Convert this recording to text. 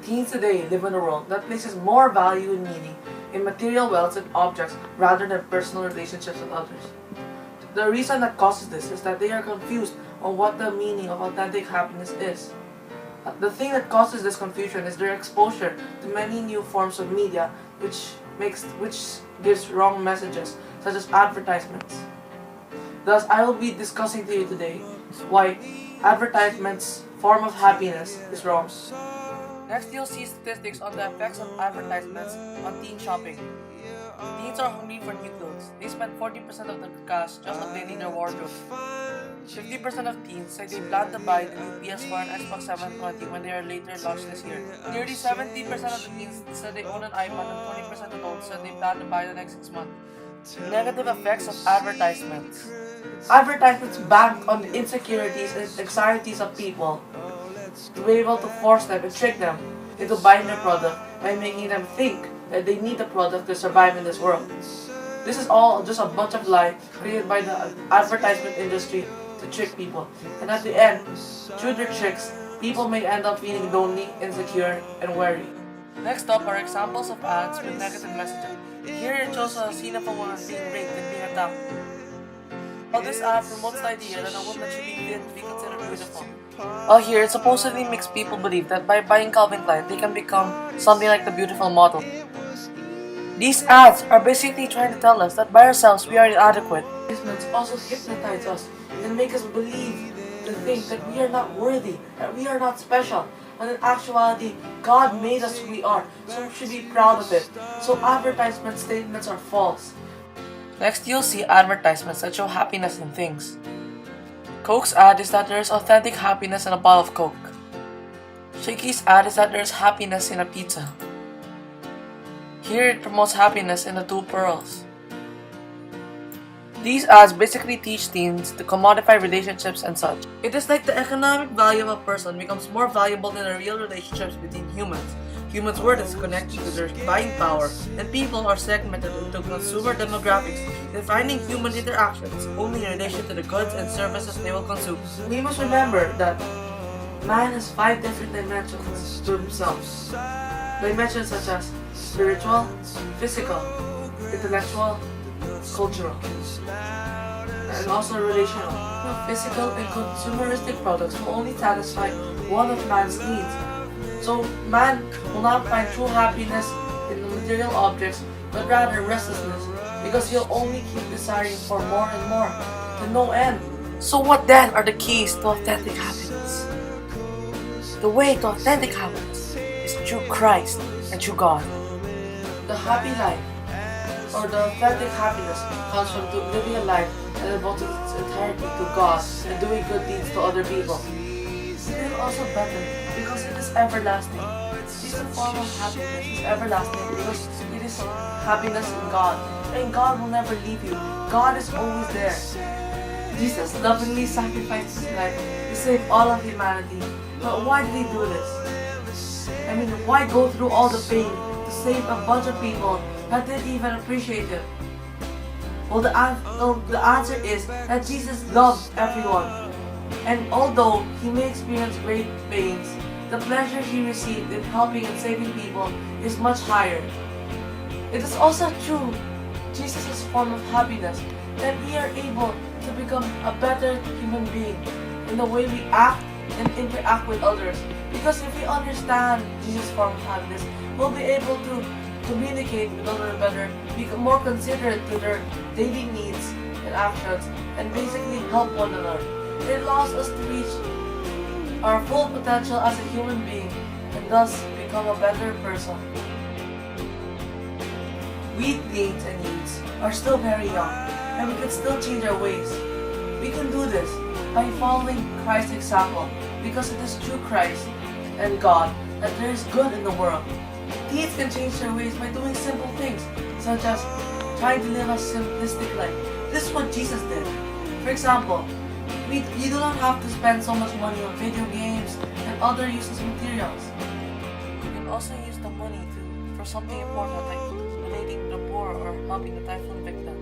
Teens today live in a world that places more value and meaning in material wealth and objects rather than personal relationships with others. The reason that causes this is that they are confused on what the meaning of authentic happiness is. The thing that causes this confusion is their exposure to many new forms of media which gives wrong messages, such as advertisements. Thus, I will be discussing to you today why advertisements' form of happiness is wrong. Next, you'll see statistics on the effects of advertisements on teen shopping. Teens are hungry for new clothes. They spend 40% of their cash just updating their wardrobe. 50% of teens say they plan to buy the new PS4 and Xbox 720 when they are later launched this year. Nearly 70% of the teens said they own an iPad and 20% of adults said they plan to buy the next 6 months. Negative effects of advertisements. Advertisements bank on the insecurities and anxieties of people to be able to force them and trick them into buying their product by making them think that they need the product to survive in this world. This is all just a bunch of lies created by the advertisement industry to trick people. And at the end, through their tricks, people may end up feeling lonely, insecure, and worried. Next up are examples of ads with negative messaging. Here it shows a scene of a woman being raped and being attacked. While this ad promotes the idea that a woman should be thin to be considered beautiful. Here it supposedly makes people believe that by buying Calvin Klein, they can become something like the beautiful model. These ads are basically trying to tell us that by ourselves we are inadequate. Advertisements also hypnotize us and make us believe to think that we are not worthy, that we are not special. When in actuality, God made us who we are, so we should be proud of it. So advertisement statements are false. Next, you'll see advertisements that show happiness in things. Coke's ad is that there is authentic happiness in a bottle of Coke. Shakey's ad is that there is happiness in a pizza. Here it promotes happiness in the two pearls. These ads basically teach teens to commodify relationships and such. It is like the economic value of a person becomes more valuable than the real relationships between humans. Humans' worth is connected to their buying power, and people are segmented into consumer demographics, defining human interactions only in relation to the goods and services they will consume. We must remember that man has 5 different dimensions to himself. Dimensions such as spiritual, physical, intellectual, cultural, and also relational. Physical and consumeristic products will only satisfy one of man's needs. So man will not find true happiness in the material objects, but rather restlessness, because he'll only keep desiring for more and more, to no end. So what then are the keys to authentic happiness? The way to authentic happiness is through Christ and through God. The happy life, or the authentic happiness, comes from living a life that devotes its entirety to God and doing good deeds to other people. It is also better because it is everlasting. This form of happiness is everlasting because it is happiness in God. And God will never leave you. God is always there. Jesus lovingly sacrificed his life to save all of humanity. But why did he do this? I mean, why go through all the pain to save a bunch of people that didn't even appreciate him? Well, the answer is that Jesus loved everyone. And although he may experience great pains, the pleasure he received in helping and saving people is much higher. It is also true, Jesus' form of happiness, that we are able to become a better human being in the way we act and interact with others. Because if we understand Jesus' form of happiness, we'll be able to communicate with others better, become more considerate to their daily needs and actions, and basically help one another. It allows us to reach our full potential as a human being and thus become a better person. We teens and youths are still very young and we can still change our ways. We can do this by following Christ's example because it is through Christ and God that there is good in the world. Teens can change their ways by doing simple things such as trying to live a simplistic life. This is what Jesus did. For example, you do not have to spend so much money on video games and other useless materials. You can also use the money for something important like donating to the poor or helping the typhoon victims.